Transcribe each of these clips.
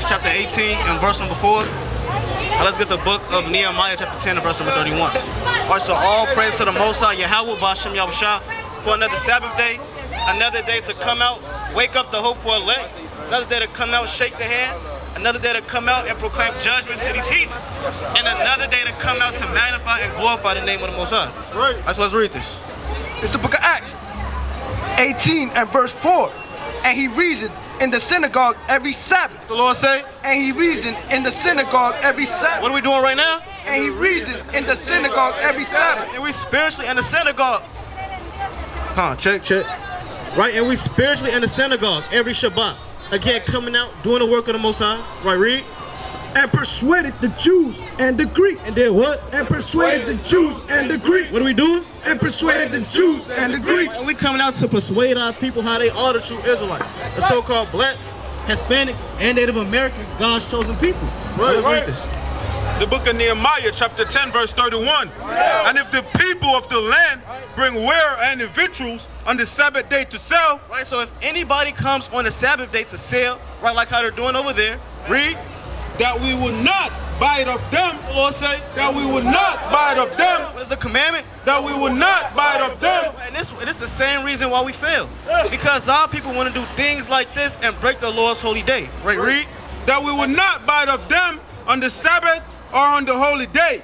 chapter 18 and verse number 4. Now let's get the book of Nehemiah chapter 10 and verse number 31. Alright, so all praise to the Most High Yahweh B'Hashem Yahushua for another Sabbath day, another day to come out, wake up the hopeful elect, another day to come out, shake the hand, another day to come out and proclaim judgments to these heathens, and another day to come out to magnify and glorify the name of the Most High. Right. Let's read this. It's the book of Acts 18 and verse 4. And he reasoned in the synagogue every Sabbath. The Lord say, and he reasoned in the synagogue every Sabbath. What are we doing right now? And he reasoned in the synagogue every Sabbath. And we spiritually in the synagogue. Check. Right, and we spiritually in the synagogue every Shabbat. Again, coming out, doing the work of the Most High. Right, read. And persuaded the Jews and the Greek. And did what? And persuaded the Jews and the Greek. What are we doing? And persuaded the Jews and the Greek. And we coming out to persuade our people how they are the true Israelites. The so-called blacks, Hispanics, and Native Americans, God's chosen people. Right, let's read this. The book of Nehemiah chapter 10 verse 31. And if the people of the land bring ware and victuals on the Sabbath day to sell. Right, so if anybody comes on the Sabbath day to sell, right, like how they're doing over there, read. That we will not buy it of them. The Lord say. That we will not buy it of them. What is the commandment? That we will not buy it of them. And this is the same reason why we fail. Because our people want to do things like this and break the Lord's holy day. Right, read. That we will not buy it of them on the Sabbath or on the holy day.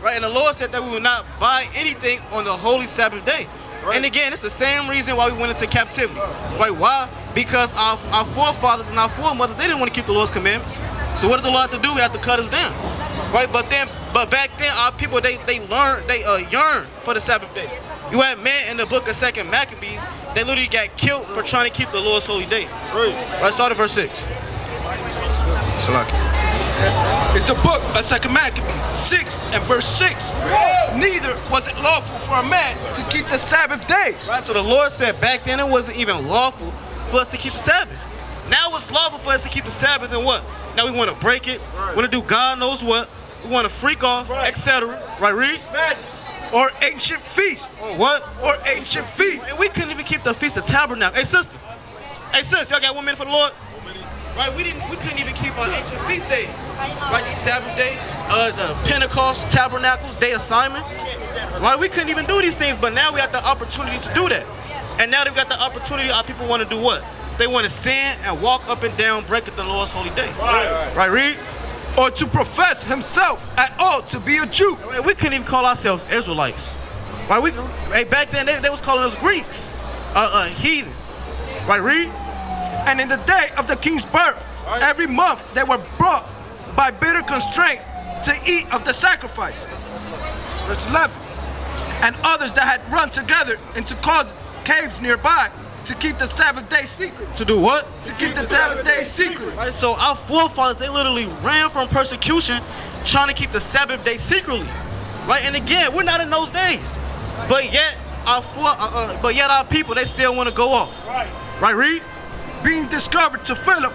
Right, and the Lord said that we will not buy anything on the holy Sabbath day. Right. And again, it's the same reason why we went into captivity. Right, why? Because our forefathers and our foremothers, they didn't want to keep the Lord's commandments. So what did the Lord have to do? He had to cut us down. Right, but back then, our people, they yearn for the Sabbath day. You had men in the book of 2 Maccabees, they literally got killed for trying to keep the Lord's holy day. Right, start at verse 6. Salaki. It's the book of 2 Maccabees 6 and verse 6. Neither was it lawful for a man to keep the Sabbath days. Right, so the Lord said back then it wasn't even lawful for us to keep the Sabbath. Now it's lawful for us to keep the Sabbath, and what? Now we want to break it. We want to do God knows what. We want to freak off, etc. Right, read. Or ancient feast. Or what? Or ancient feast. And we couldn't even keep the feast of tabernacle. Hey sister. Hey sis, y'all got 1 minute for the Lord? Right, we couldn't even keep our ancient feast days. Right, the Sabbath day, the Pentecost, Tabernacles, Day of Simon. Right, we couldn't even do these things, but now we have the opportunity to do that. And now they've got the opportunity, our people want to do what? They want to sin and walk up and down, breaking the Lord's holy day. Right, read. Or to profess himself at all to be a Jew. Right, we couldn't even call ourselves Israelites. Right, back then they was calling us Greeks, heathens. Right, read. And in the day of the king's birth, every month they were brought by bitter constraint to eat of the sacrifice. Verse 11. And others that had run together into caves nearby to keep the Sabbath day secret. To do what? To keep the Sabbath day secret. Right, so our forefathers, they literally ran from persecution trying to keep the Sabbath day secretly. Right, and again, we're not in those days. But yet our people, they still want to go off. Right, read. Being discovered to Philip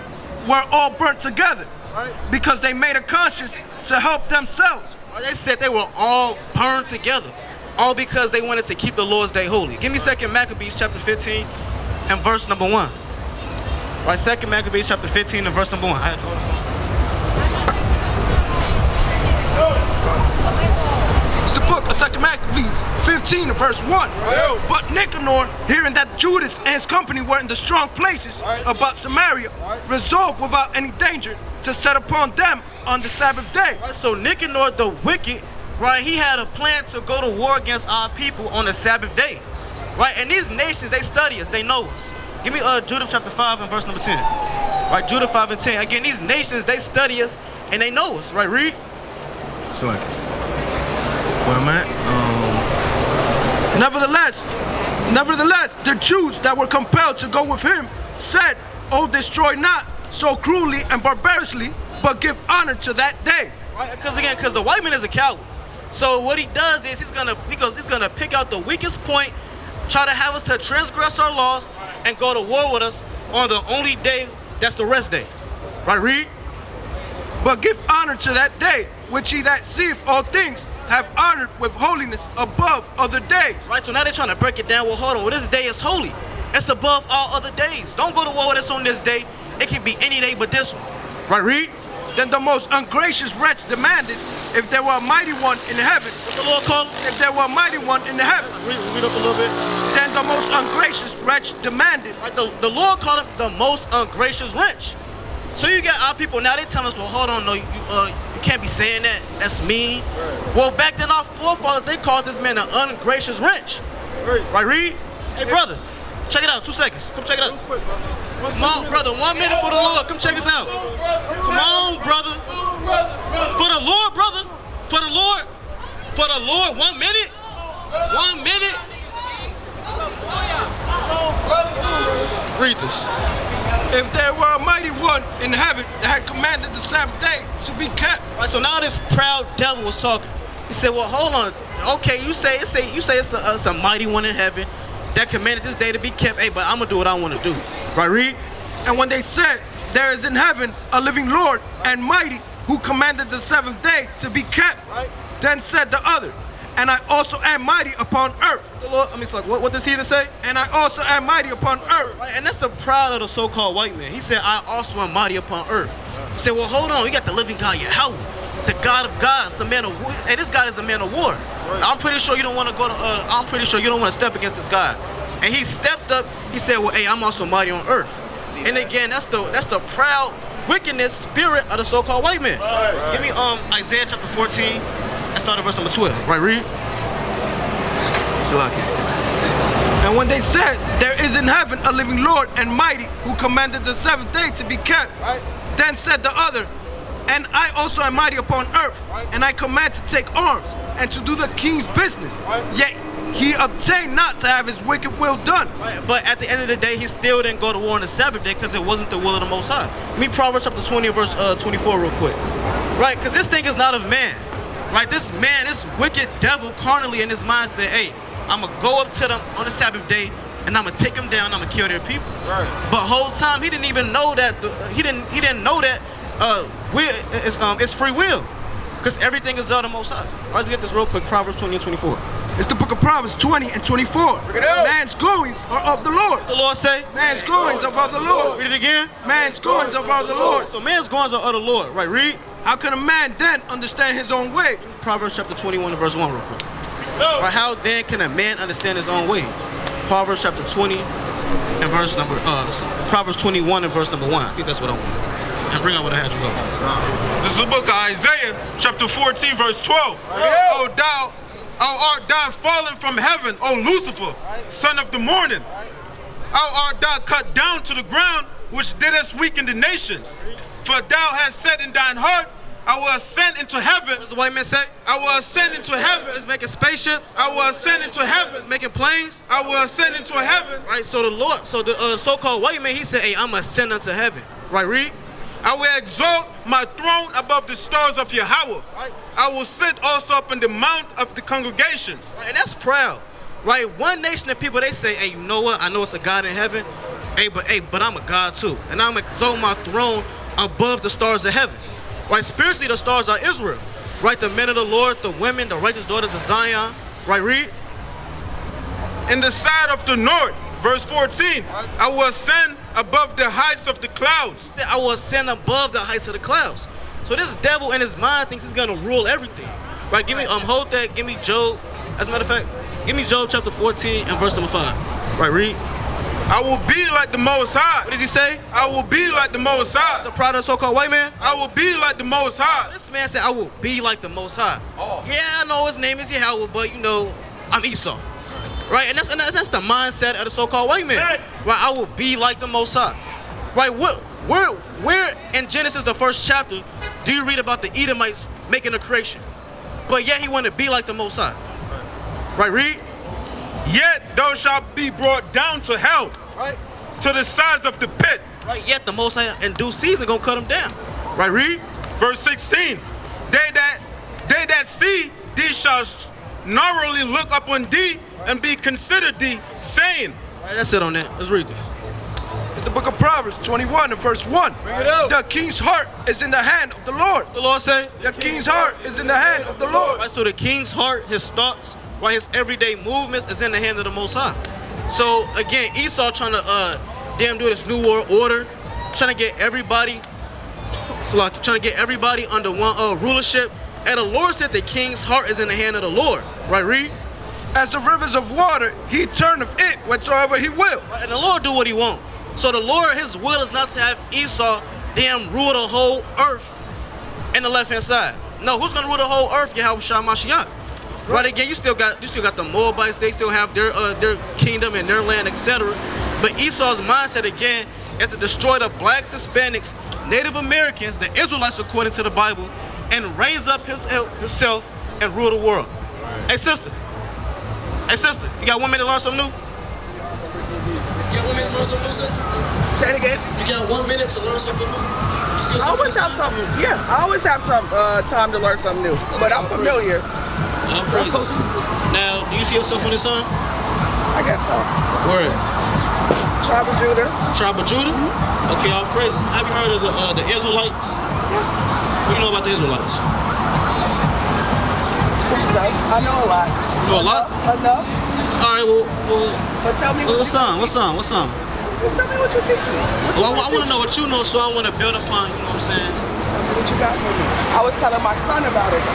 were all burnt together. Right. Because they made a conscience to help themselves. Right, they said they were all burned together. All because they wanted to keep the Lord's day holy. Give me 2 Maccabees chapter 15 and verse number 1. Right, 2 Maccabees chapter 15 and verse number 1. I had to go to something. It's the book of 2 Maccabees 15 and verse 1. But Nicanor, hearing that Judas and his company were in the strong places about Samaria, resolved without any danger to set upon them on the Sabbath day. Right, so Nicanor the wicked, right, he had a plan to go to war against our people on the Sabbath day. Right, and these nations, they study us, they know us. Give me Judah chapter 5 and verse number 10. Right, Judah 5 and 10. Again, these nations, they study us and they know us. Right, read. So where am I? Nevertheless, the Jews that were compelled to go with him said, "Oh, destroy not so cruelly and barbarously, but give honor to that day." Right, because the white man is a coward. So what he does is he's gonna pick out the weakest point, try to have us to transgress our laws, and go to war with us on the only day that's the rest day. Right, read. But give honor to that day, which he that seeth all things have honored with holiness above other days. Right, so now they're trying to break it down. Well, hold on. Well, this day is holy. It's above all other days. Don't go to war with us on this day. It can be any day but this one. Right, read. Then the most ungracious wretch demanded if there were a mighty one in heaven. What the Lord called him? If there were a mighty one in the heaven. Read up a little bit. Then the most ungracious wretch demanded. Right, the Lord called him the most ungracious wretch. So you got our people now, they tell us, well, hold on, no, you can't be saying that. That's mean. Right. Well, back then, our forefathers, they called this man an ungracious wretch. Right, read? Hey, brother, check it out, 2 seconds. Come check it out. Come on, brother, 1 minute for the Lord. Come check us out. Come on, brother. For the Lord, brother. For the Lord. For the Lord, 1 minute. 1 minute. Read this. If there were a mighty one in heaven that had commanded the Sabbath day to be kept. Right, so now this proud devil was talking. He said, well, hold on. Okay, you say it's a mighty one in heaven that commanded this day to be kept. Hey, but I'm going to do what I want to do. Right, read? And when they said, there is in heaven a living Lord and mighty who commanded the seventh day to be kept. Right. Then said the other, and I also am mighty upon earth. The Lord, I mean, it's like, what does he even say? And I also am mighty upon earth. Right, and that's the pride of the so-called white man. He said, I also am mighty upon earth. He said, well, hold on. You got the living God, Yahweh, the God of gods, the man of war. Hey, this God is a man of war. Right. I'm pretty sure you don't want to go to, I'm pretty sure you don't want to step against this God. And he stepped up. He said, well, hey, I'm also mighty on earth. And again, that's the proud wickedness spirit of the so-called white man. Right. Give me Isaiah chapter 14. Let's start at verse number 12. Right, read. And when they said, there is in heaven a living Lord and mighty who commanded the seventh day to be kept. Right. Then said the other, and I also am mighty upon earth, right. And I command to take arms and to do the king's business. Right. Yet he obtained not to have his wicked will done. Right. But at the end of the day, he still didn't go to war on the Sabbath day because it wasn't the will of the Most High. Give me Proverbs chapter 20 verse 24 real quick. Right, because this thing is not of man. Right, this man, this wicked devil carnally in his mind said, hey, I'm going to go up to them on the Sabbath day and I'm going to take them down, I'm going to kill their people. Right. But whole time, he didn't even know that, he didn't know that it's free will. Because everything is of the Most High. All right, let's get this real quick, Proverbs 20 and 24. It's the book of Proverbs 20 and 24. Man's goings are of the Lord. The Lord say? Man's goings are of the Lord. Read it again. Man's goings are of the Lord. So man's goings are of the Lord. Right, read. How can a man then understand his own way? Proverbs chapter 21 and verse 1 real quick. Right, how then can a man understand his own way? Proverbs chapter 20 and verse number, Proverbs 21 and verse number 1. I think that's what I want. And bring out what I had you go. This is the book of Isaiah, chapter 14, verse 12. Oh, thou art thou fallen from heaven, O Lucifer, son of the morning. How art thou cut down to the ground, which didst weaken the nations? For thou hast said in thine heart, I will ascend into heaven. What does the white man say? I will ascend into heaven. It's making spaceships. I will ascend into heaven. It's making planes. I will ascend into heaven. Right, so the Lord, so the so-called white man, he said, hey, I'm going to ascend unto heaven. Right, read. I will exalt my throne above the stars of Yahweh. Right. I will sit also up in the mount of the congregations. Right, and that's proud. Right, one nation of people, they say, hey, you know what? I know it's a God in heaven. Hey, but I'm a God too. And I'm going to exalt my throne above the stars of heaven. Right, spiritually the stars are Israel. Right, the men of the Lord, the women, the righteous daughters of Zion. Right, read. In the side of the north, verse 14, I will ascend above the heights of the clouds. He said, I will ascend above the heights of the clouds. So this devil in his mind thinks he's gonna rule everything. Right, give me hold that, give me Job. As a matter of fact, give me Job chapter 14 and verse number 5. Right, read. I will be like the Most High. What does he say? I will be like the Most High. That's a proud of the so-called white man? I will be like the Most High. This man said, I will be like the Most High. Oh. Yeah, I know his name is Yahweh, but you know, I'm Esau. Right, and that's the mindset of the so-called white man. Right, I will be like the Most High. Right, where in Genesis, the first chapter, do you read about the Edomites making a creation? But yet he wanted to be like the Most High. Right, read. Yet thou shalt be brought down to hell, right, to the sides of the pit. Right, yet the Most High in due season gonna cut him down. Right, read. Verse 16. They that see thee shall narrowly look upon thee and be considered thee, saying. Right, that's it on that. Let's read this. It's the book of Proverbs 21 and verse 1. Bring it out. The king's heart is in the hand of the Lord. The Lord say? The king's heart is in the hand of the Lord. Right, so the king's heart, his thoughts, right, his everyday movements is in the hand of the Most High. So again, Esau trying to do this new world order, trying to get everybody So like, you're trying to get everybody under one rulership. And the Lord said the king's heart is in the hand of the Lord. Right, read. As the rivers of water, he turneth it whatsoever he will. Right, and the Lord do what he wants. So the Lord, his will is not to have Esau damn rule the whole earth in the left-hand side. No, who's gonna rule the whole earth? Yahweh Mashiach. Right, again, you still got the Moabites, they still have their kingdom and their land, etc. But Esau's mindset again is to destroy the blacks, Hispanics, Native Americans, the Israelites according to the Bible, and raise up himself and rule the world. Hey sister, you got 1 minute to learn something new? You got 1 minute to learn something new, sister? Say it again. You got 1 minute to learn something new? You see I always have some. Yeah, I always have some time to learn something new. Okay, but I'm familiar. All praises. Now, do you see yourself on this song? I guess so. Word. Tribe of Judah. Tribe of Judah? Okay, all praises. Have you heard of the Israelites? Yes. What do you know about the Israelites? Some stuff. I know a lot. You know a lot? Enough. All right, well But tell me what song? Just tell me what you think. Well, I want to know what you know, so I want to build upon, you know what I'm saying? Tell me what you got for me. I was telling my son about it.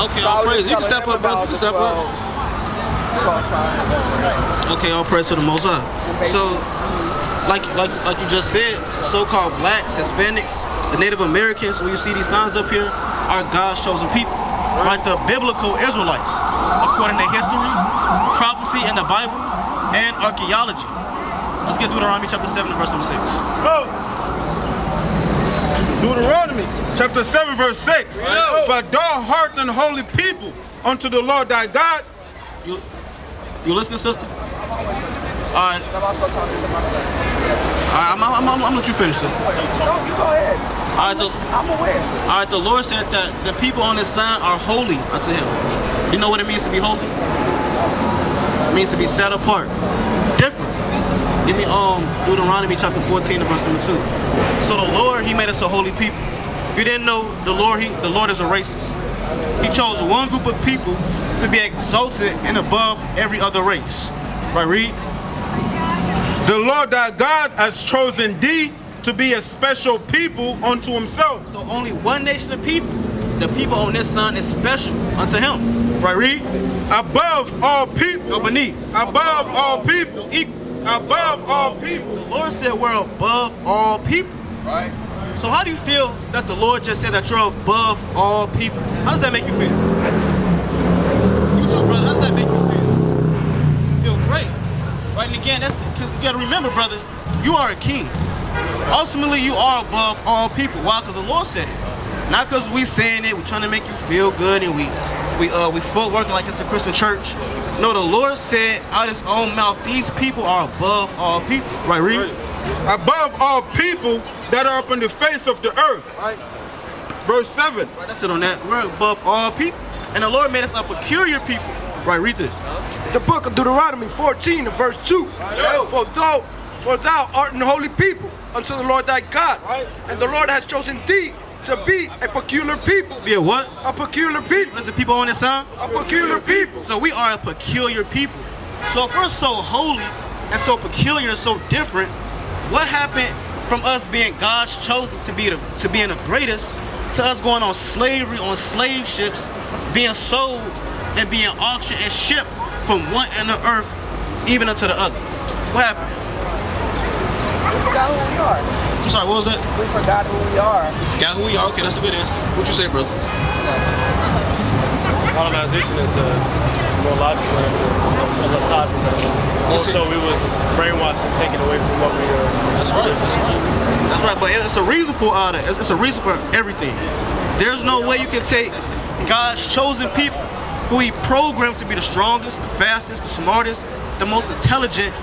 Okay, all praise. You can step up, brother. You can step up. Okay, all praise to the Most High. So, like you just said, so-called blacks, Hispanics, the Native Americans, when you see these signs up here, are God's chosen people. Right, the biblical Israelites, according to history, prophecy in the Bible, and archaeology. Let's get Deuteronomy chapter 7 verse number 6. Deuteronomy chapter 7 verse 6. For thou art an holy people unto the Lord thy God. You listening, sister? Alright. I'm gonna let you finish, sister. No, you go ahead. I'm aware. Alright, the Lord said that the people on this sign are holy unto him. You know what it means to be holy? It means to be set apart. Different. Give me Deuteronomy chapter 14 and verse number 2. So the Lord, he made us a holy people. If you didn't know, the Lord is a racist. He chose one group of people to be exalted and above every other race. Right, read. The Lord thy God has chosen thee to be a special people unto himself. So only one nation of people, the people on this sun, is special unto him. Right, read. Above all people. No, beneath. Above all people. Equal. Above all people. The Lord said we're above all people. Right. So how do you feel that the Lord just said that you're above all people? How does that make you feel? You too, brother. How does that make you feel? Feel great. Right, and again, that's because you got to remember, brother, you are a king. Ultimately, you are above all people. Why? Because the Lord said it. Not because we saying it, we're trying to make you feel good, and we foot working like it's the Christian church. No, the Lord said out of his own mouth, these people are above all people. Right, read. Above all people that are upon the face of the earth. Right. Verse 7. Right, that's it on that. We're above all people. And the Lord made us a peculiar people. Right, read this. The book of Deuteronomy 14 and verse 2. Right. For thou art an holy people unto the Lord thy God. Right. And the Lord has chosen thee to be a peculiar people. Be a what? A peculiar people. Listen, people on this side. A peculiar people. So we are a peculiar people. So if we're so holy and so peculiar and so different, what happened from us being God's chosen to being the greatest to us going on slavery, on slave ships, being sold and being auctioned and shipped from one end of earth even unto the other? What happened? We forgot who we are. I'm sorry, what was that? We forgot who we are. Got who we are? Okay, that's a good answer. What you say, brother? Colonization is a more logical answer aside from that. Also, we was brainwashed and taken away from what we are. That's right. That's right. But it's a reason for all that. It's a reason for everything. There's no way you can take God's chosen people, who he programmed to be the strongest, the fastest, the smartest, the most intelligent,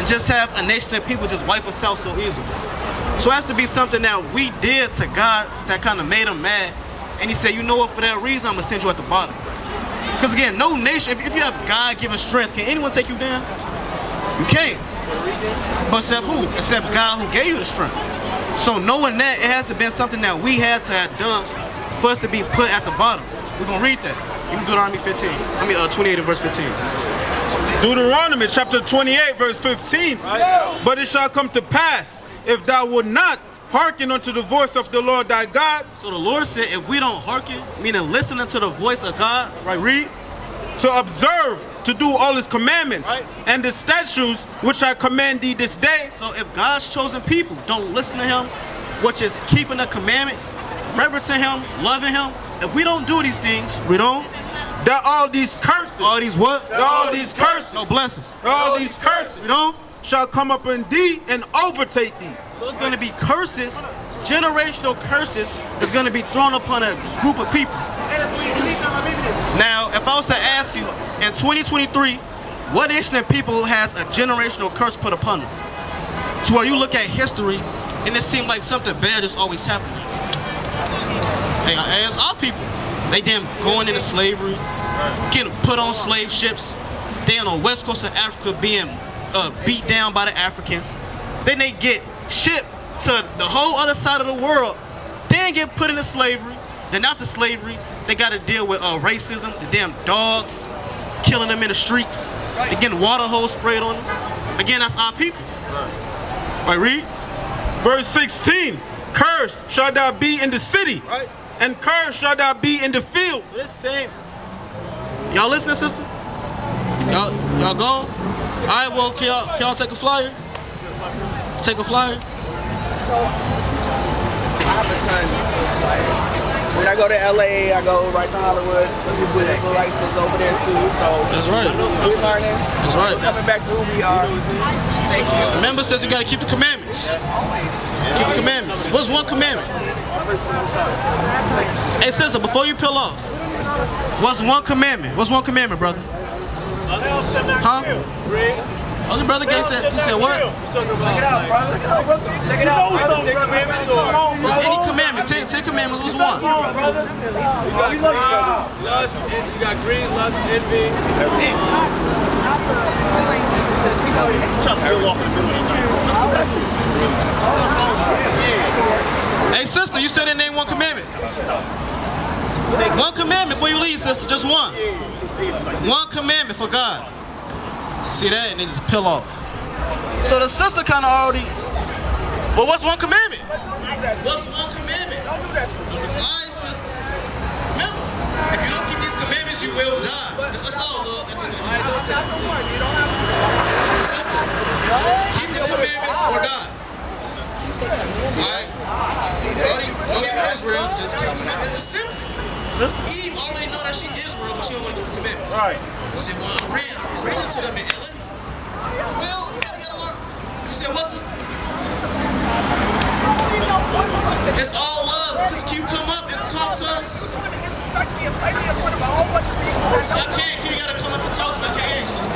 and just have a nation of people just wipe us out so easily. So it has to be something that we did to God that kind of made him mad. And he said, you know what, for that reason, I'm going to send you at the bottom. Because again, no nation, if you have God-given strength, can anyone take you down? You can't. But except who? Except God who gave you the strength. So knowing that, it has to be something that we had to have done for us to be put at the bottom. We're going to read that. You can Deuteronomy 28 and verse 15. Deuteronomy chapter 28 verse 15. But it shall come to pass, if thou wilt not hearken unto the voice of the Lord thy God, So the Lord said, if we don't hearken, meaning listening to the voice of God, right? Read. to observe to do all his commandments Right. and the statutes which I command thee this day, So if God's chosen people don't listen to him, which is keeping the commandments, reverencing him, loving him, if we don't do these things, we don't. that all these curses, All these what? that all these curses, No blessings. all these curses We don't. shall come upon thee and overtake thee. So it's going to be curses, generational curses, is going to be thrown upon a group of people. Now, if I was to ask you, in 2023, what nation of people has a generational curse put upon them? To where you look at history, and it seems like something bad is always happening. Hey, it's our people. They damn going into slavery, getting put on slave ships. They on the west coast of Africa being beat down by the Africans. Then they get shipped to the whole other side of the world. Then get put into slavery. Then after slavery, they got to deal with racism. The damn dogs killing them in the streets. They getting water hose sprayed on them. Again, that's our people. Right, read. Verse 16, cursed shall thou be in the city, Right. and cursed shall thou be in the field. This same. Y'all listening, sister? Y'all go? All right, well, can y'all take a flyer? Take a flyer? So, I have a ton. Like, when I go to LA, I go right to Hollywood. Some people Israelites is over there too. So That's right. we're learning. That's right. We're coming back to who we are. Thank you. Remember, says you got to keep the commandments. Keep the commandments. What's one commandment? Hey, sister, before you peel off, what's one commandment? What's one commandment, brother? Huh? Other brother Gay said, he said what? Check it out, brother. Check it out, brother. 10 commandments or? What's any commandment? Ten commandments, what's one? You got lust, you got greed, lust, envy. Hey, sister, you said they name one commandment. One commandment before you leave, sister, just one. One commandment for God. See that? And they just peel off. So the sister kind of already. Well, what's one commandment? What's one commandment? Alright, sister. Remember, if you don't keep these commandments, you will die. That's all love at the end of the day. Sister, keep the commandments or die. Alright? Know you Israel, just keep the commandments. It's simple. Eve already know that she Israel, but she don't want to keep the commandments. Right. She said, well, I ran into them in LA. Well, you gotta learn. You said, what, sister? It's all love. Sister, can you come up and talk to us? I can't hear you. You gotta come up and talk to me. I can't hear you, sister.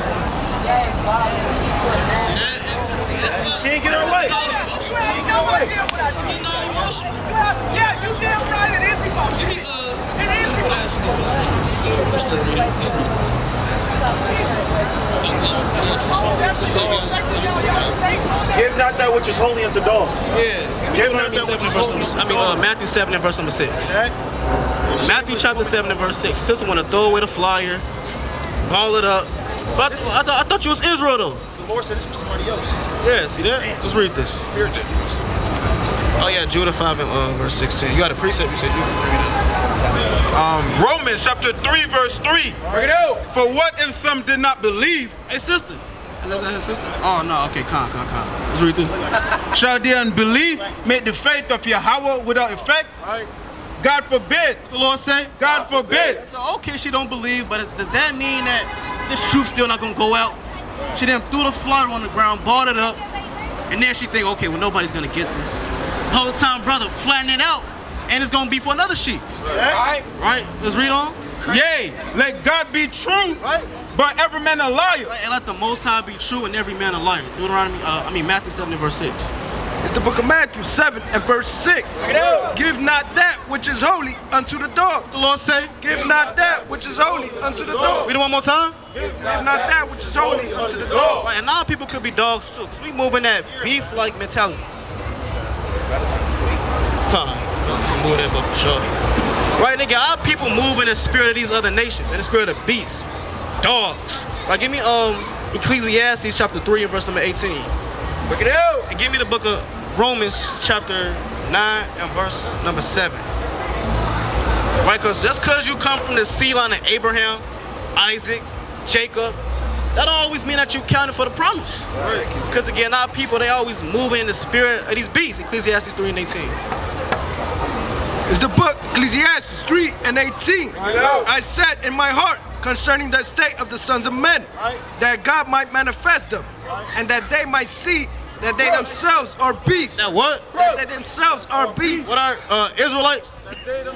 See that? See, that's why. Can't get her way. It's getting all emotional. Yeah, you did right. It is emotional. Give me, let's read this. Let's still read it. Let's read it. Give not that which is holy unto dogs. Yes. Deuteronomy 7 verse number, Matthew 7 and verse number 6. Matthew chapter 7 and verse 6. Sister want to throw away the flyer, ball it up. But I thought you was Israel though. The Lord said this for somebody else. Yeah, see that? Let's read this. Spirit did. Oh yeah, Judah 5 and verse 16. You got a precept, you said you can read it. Romans chapter 3 verse 3. Bring it out. For what if some did not believe, Hey sister. Is that her sister? Oh no, okay, calm. Let's read this. shall their unbelief make the faith of Yahweh without effect? Alright. God forbid. What the Lord say? God forbid. So okay, she don't believe, but does that mean that this truth still not gonna go out? She then threw the flyer on the ground, balled it up, and then she think, okay, well nobody's gonna get this. The whole time, brother, flatten it out, and it's gonna be for another sheep. Alright. Right? Let's read on. Yea, let God be true, Right? but every man a liar. Right? And let the Most High be true and every man a liar. Matthew 7 and verse 6. It's the book of Matthew 7 and verse 6. Give not that which is holy unto the dog. What the Lord say? Give not that which is holy unto the dog. Read it one more time. Give not that which is holy unto the dog. Right, and now people could be dogs too, because we moving that beast-like mentality. Move that book for sure. Right, nigga, our people move in the spirit of these other nations, in the spirit of beasts, dogs. Right, give me Ecclesiastes chapter 3 and verse number 18. Bring it out. And give me the book of Romans chapter 9 and verse number 7. Right, because just because you come from the seed line of Abraham, Isaac, Jacob, that don't always mean that you counted for the promise. Because again, our people, they always move in the spirit of these beasts. Ecclesiastes 3 and 18. It's the book Ecclesiastes 3 and 18. I said in my heart concerning the state of the sons of men, that God might manifest them, and that they might see that they themselves are beasts. Now what? That they themselves are beasts. What are Israelites?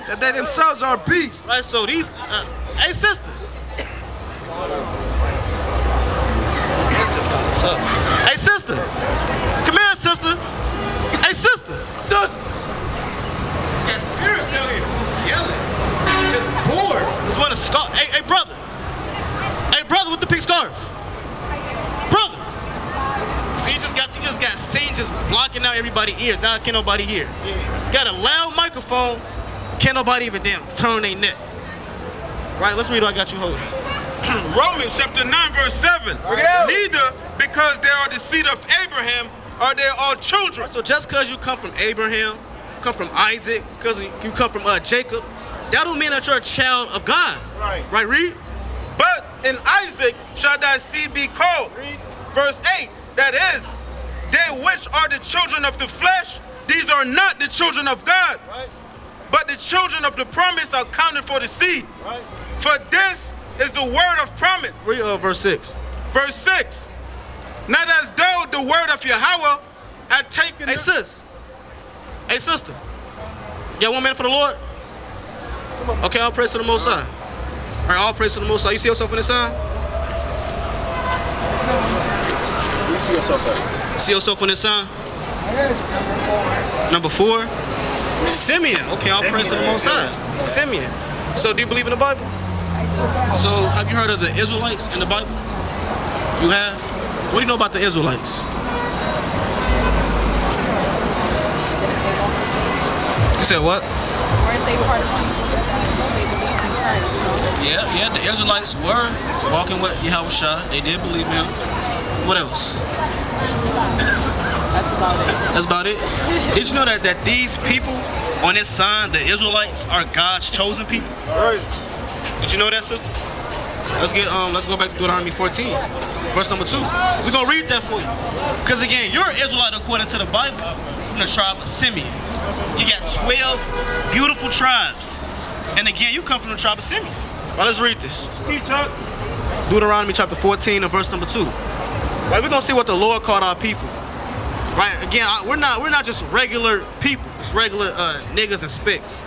That they themselves are beasts. Right, so these, hey sister. This is kind of tough. Hey sister. Come here, sister. Hey sister. Sister. That spirit cell here is yelling. Just bored. Just want to scarf. Hey brother. Hey brother with the pink scarf. Brother. See, you just got seen just blocking out everybody's ears. Now can't nobody hear. You got a loud microphone. Can't nobody even damn turn their neck. Right, let's read what I got you holding. Romans chapter 9 verse 7. Neither because they are the seed of Abraham are they all children. So just because you come from Abraham, come from Isaac, because you come from Jacob, that don't mean that you're a child of God. Right, read. But in Isaac shall thy seed be called. Verse 8. That is, they which are the children of the flesh, these are not the children of God. But the children of the promise are counted for the seed. For this is the word of promise. Read verse 6. Verse 6. Not as though the word of Yahweh had taken... Hey sis. Hey sister. You got 1 minute for the Lord? Okay, all praise to the Most High. All right, all praise to the Most High. You see yourself in the sign? You see yourself there. See yourself on this sign? Number 4. Simeon. Okay, all praise to the Most High. Simeon. So do you believe in the Bible? So have you heard of the Israelites in the Bible? You have? What do you know about the Israelites? You said what? Weren't they part of they believed in Christ? Yeah, the Israelites were walking with Yahushua. They did believe him. What else? That's about it. Did you know that these people on this sign, the Israelites, are God's chosen people? Did you know that, sister? Let's go back to Deuteronomy 14, verse number 2. We're gonna read that for you. Because again, you're an Israelite according to the Bible, from the tribe of Simeon. You got 12 beautiful tribes. And again, you come from the tribe of Simeon. Right, let's read this. Deuteronomy chapter 14 and verse number 2. Right, we're gonna see what the Lord called our people. Right, again, we're not just regular people, just regular niggas and spicks.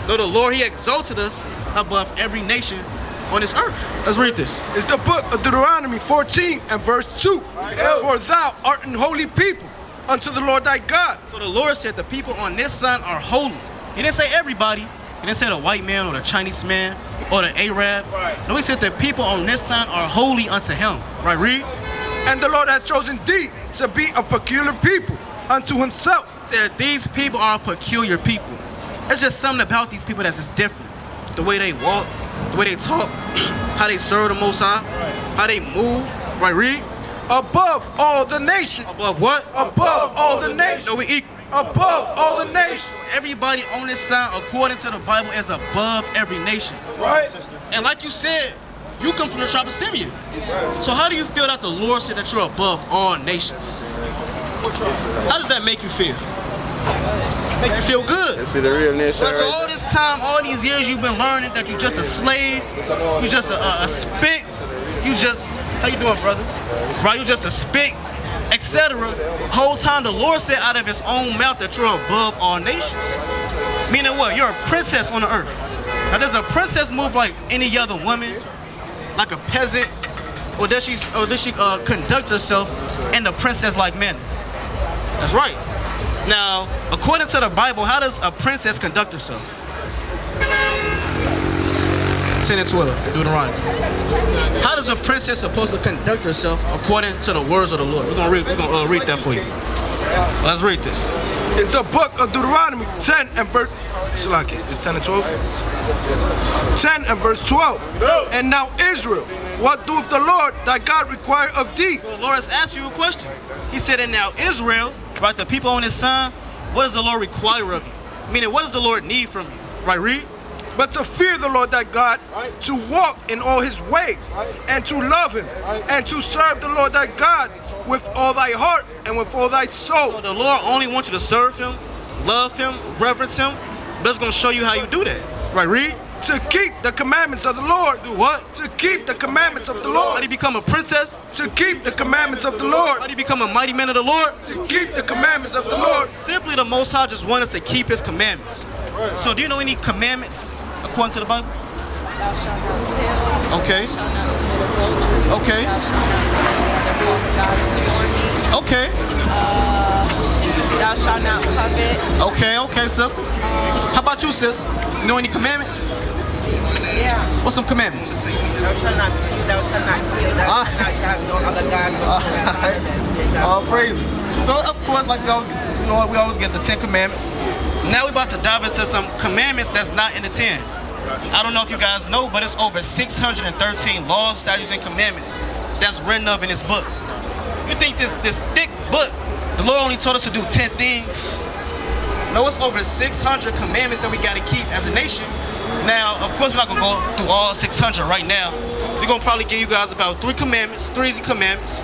No, the Lord, he exalted us above every nation on this earth. Let's read this. It's the book of Deuteronomy 14 and verse 2. For thou art an holy people unto the Lord thy God. So the Lord said the people on this sign are holy. He didn't say everybody. He didn't say the white man or the Chinese man or the Arab. No, he said the people on this sign are holy unto him. Right, read. And the Lord has chosen thee to be a peculiar people unto himself. He said these people are a peculiar people. There's just something about these people that's just different. The way they walk, the way they talk, how they serve the Most High, how they move. Right, read. Above all the nations. Above what? Above all the nations. No, we equal. Above all the nations. Everybody on this sign, according to the Bible, is above every nation. Right. And like you said, you come from the tribe of Simeon. So how do you feel that the Lord said that you're above all nations? How does that make you feel? Make you feel good. See the real nation. Right, so all this time, all these years you've been learning that you're just a slave, you're just a spick, you just, how you doing, brother? Right, you just a spick, etc. Whole time the Lord said out of his own mouth that you're above all nations. Meaning what? You're a princess on the earth. Now does a princess move like any other woman? Like a peasant? Or does she conduct herself in the princess-like manner? That's right. Now, according to the Bible, how does a princess conduct herself? 10 and 12, Deuteronomy. How does a princess supposed to conduct herself according to the words of the Lord? We're gonna read that for you. Let's read this. It's the book of Deuteronomy 10 and verse... It's 10 and 12? 10 and verse 12. And now Israel, what doeth the Lord thy God require of thee? So the Lord has asked you a question. He said, and now Israel, right? The people on his son, what does the Lord require of you? Meaning, what does the Lord need from you? Right, read. But to fear the Lord thy God, to walk in all his ways, and to love him, and to serve the Lord thy God with all thy heart and with all thy soul. So the Lord only wants you to serve him, love him, reverence him, but it's going to show you how you do that. Right, read. To keep the commandments of the Lord. Do what? To keep the commandments of the How Lord. do you become a princess? To keep the commandments of the Lord. How do you become a mighty man of the Lord? To keep the commandments of the Lord. Simply the Most High just wants us to keep his commandments. So do you know any commandments according to the Bible? Okay. Okay. Okay. Thou shalt not covet. Okay, sister. How about you, sis? You know any commandments? Yeah. What's some commandments? Thou shalt not steal, thou shalt not kill, thou shalt not have no other God. All praise. So of course, like we always get the 10 commandments. Now we're about to dive into some commandments that's not in the 10. I don't know if you guys know, but it's over 613 laws, statutes, and commandments that's written up in this book. You think this thick book, the Lord only told us to do 10 things? No, it's over 600 commandments that we got to keep as a nation. Now, of course, we're not going to go through all 600 right now. We're going to probably give you guys about 3 commandments, 3 easy commandments,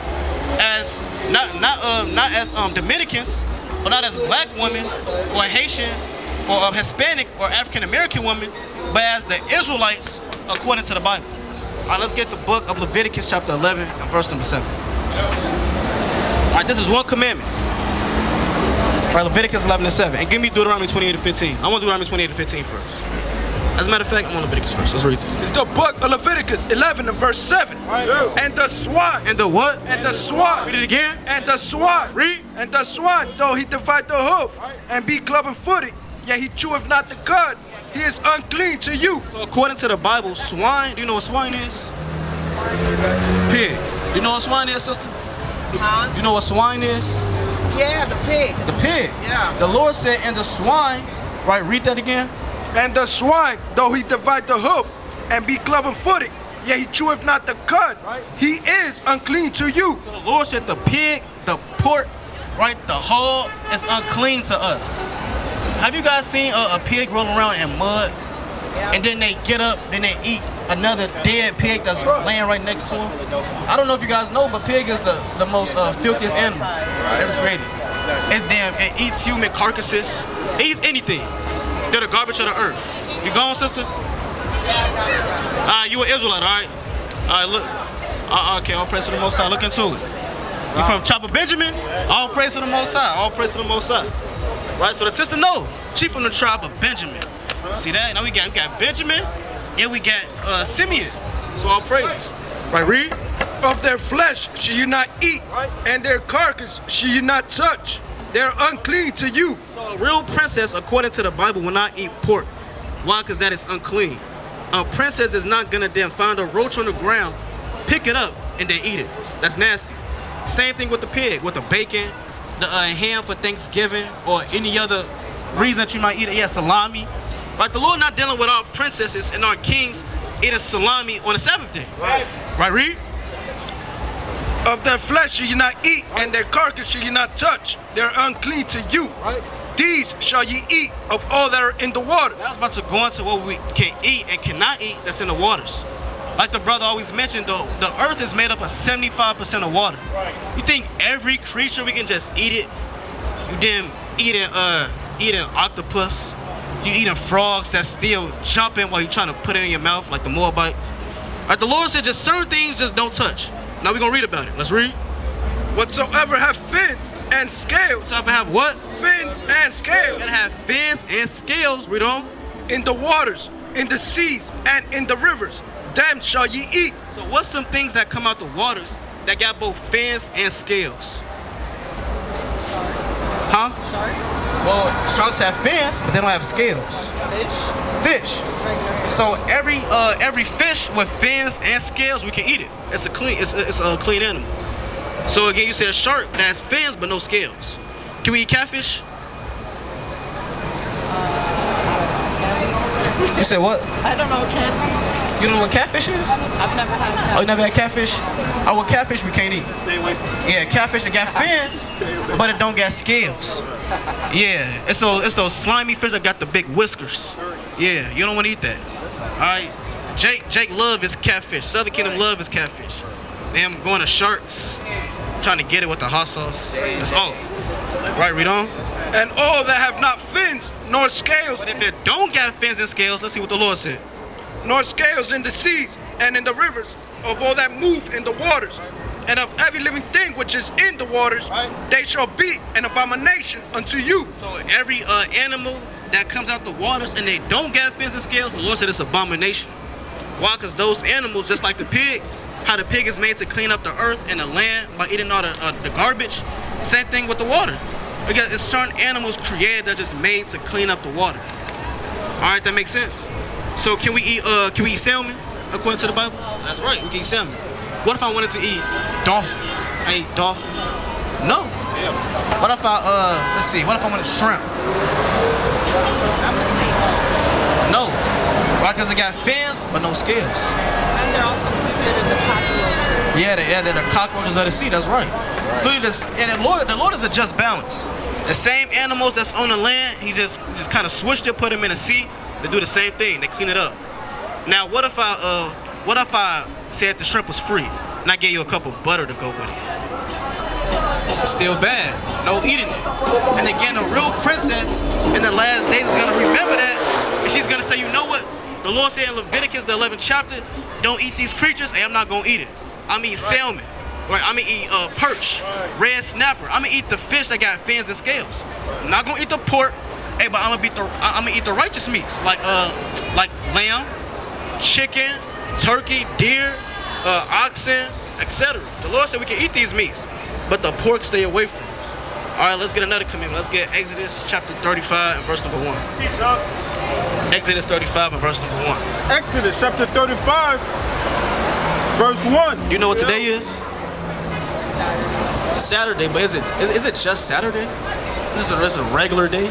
as not as Dominicans, or not as black women, or Haitian, or Hispanic, or African American women, but as the Israelites according to the Bible. All right, let's get the book of Leviticus chapter 11 and verse number 7. All right, this is one commandment. All right, Leviticus 11 and 7. And give me Deuteronomy 28 and 15. I want Deuteronomy 28 and 15 first. As a matter of fact, I want Leviticus first. Let's read this. It's the book of Leviticus 11 and verse 7. Right. And the swine. And the what? And the swine. Read it again. And the swine. Read. And the swine, though he divide the hoof, and be clubber-footed, yet he cheweth not the cud, he is unclean to you. So according to the Bible, swine, do you know what swine is? Pig. Do you know what swine is, sister? Huh? You know what swine is? Yeah, the pig. The pig. Yeah. The Lord said, and the swine, right, read that again. And the swine, though he divide the hoof, and be clubber-footed, yet he cheweth not the cud, he is unclean to you. So the Lord said the pig, the pork, right, the hog is unclean to us. Have you guys seen a pig rolling around in mud? Yeah. And then they get up, then they eat another dead pig that's laying right next to them? I don't know if you guys know, but pig is the most filthiest animal ever created. It eats human carcasses. It eats anything. They're the garbage of the earth. You gone, sister? You an Israelite, all right? All right, look. Okay, all praise to the Most High. Look into it. You from Chopper Benjamin? All praise to the Most High. All praise to the Most High. Right, so the sister know. She from the tribe of Benjamin. See that? Now we got Benjamin, and we got Simeon. So all praises. Right, read. Of their flesh shall you not eat, and their carcass shall you not touch. They're unclean to you. So a real princess, according to the Bible, will not eat pork. Why? Because that is unclean. A princess is not gonna then find a roach on the ground, pick it up, and then eat it. That's nasty. Same thing with the pig, with the bacon, the ham for Thanksgiving, or any other reason that you might eat it. Yeah, salami. Right? The Lord not dealing with our princesses and our kings eating salami on the Sabbath day. Right, read. Of their flesh shall you not eat, and their carcass shall you not touch. They're unclean to you. These shall ye eat of all that are in the water. I was about to go into what we can eat and cannot eat that's in the waters. Like the brother always mentioned, though, the earth is made up of 75% of water. You think every creature we can just eat it? You then eating octopus. You eating frogs that's still jumping while you're trying to put it in your mouth, like the Moabite. Like the Lord said, just certain things just don't touch. Now we're gonna read about it. Let's read. Whatsoever have fins and scales. Whatsoever have what? Fins and scales. Gotta have fins and scales. Read on. In the waters, in the seas, and in the rivers, them shall ye eat. So what's some things that come out the waters that got both fins and scales? Huh? Sharks. Well, sharks have fins, but they don't have scales. Fish. So every fish with fins and scales, we can eat it. It's a clean animal. So again, you said a shark that has fins but no scales. Can we eat catfish? You said what? I don't know, Ken. You know what catfish is? I've never had Oh, you never had catfish? Oh, well, catfish we can't eat. Stay away from it. Yeah, catfish, it got fins, but it don't got scales. Yeah, it's those slimy fish that got the big whiskers. Yeah, you don't want to eat that. All right, Jake love his catfish. Southern Kingdom love his catfish. Them going to sharks, trying to get it with the hot sauce. It's off. Right, read on. And all that have not fins nor scales, But if it don't got fins and scales, let's see what the Lord said. nor scales in the seas and in the rivers, of all that move in the waters, and of every living thing which is in the waters, they shall be an abomination unto you. So every animal that comes out the waters and they don't got fins and scales, the Lord said it's abomination. Why? Because those animals, just like the pig, how the pig is made to clean up the earth and the land by eating all the garbage, same thing with the water. Because it's certain animals created that are just made to clean up the water. All right, that makes sense. So can we eat salmon according to the Bible? That's right, we can eat salmon. What if I wanted to eat dolphin? I eat dolphin? No. What if I let's see, what if I wanted shrimp? I'm gonna say No. Why? Because it got fins but no scales. and they're also considered the cockroach. Yeah, they're the cockroaches of the sea. That's right. So and the Lord is a just balance. The same animals that's on the land, he just kind of switched it, put them in the sea. They do the same thing. They clean it up. Now, what if I said the shrimp was free and I gave you a cup of butter to go with it? Still bad. No eating it. And again, a real princess in the last days is gonna remember that, and she's gonna say, you know what? The Lord said in Leviticus, the 11th chapter, don't eat these creatures. Hey, I'm not gonna eat it. I'm gonna eat salmon. Right, I'm gonna eat perch, red snapper. I'm gonna eat the fish that got fins and scales. I'm not gonna eat the pork. Hey, but I'm gonna eat the righteous meats like lamb, chicken, turkey, deer, oxen, etc. The Lord said we can eat these meats, but the pork stay away from. All right, let's get another commandment. Let's get Exodus chapter 35 and verse number 1. Exodus 35 and verse number 1. Exodus chapter 35, verse 1. You know what today is? Saturday, but is it just Saturday? This is a regular day?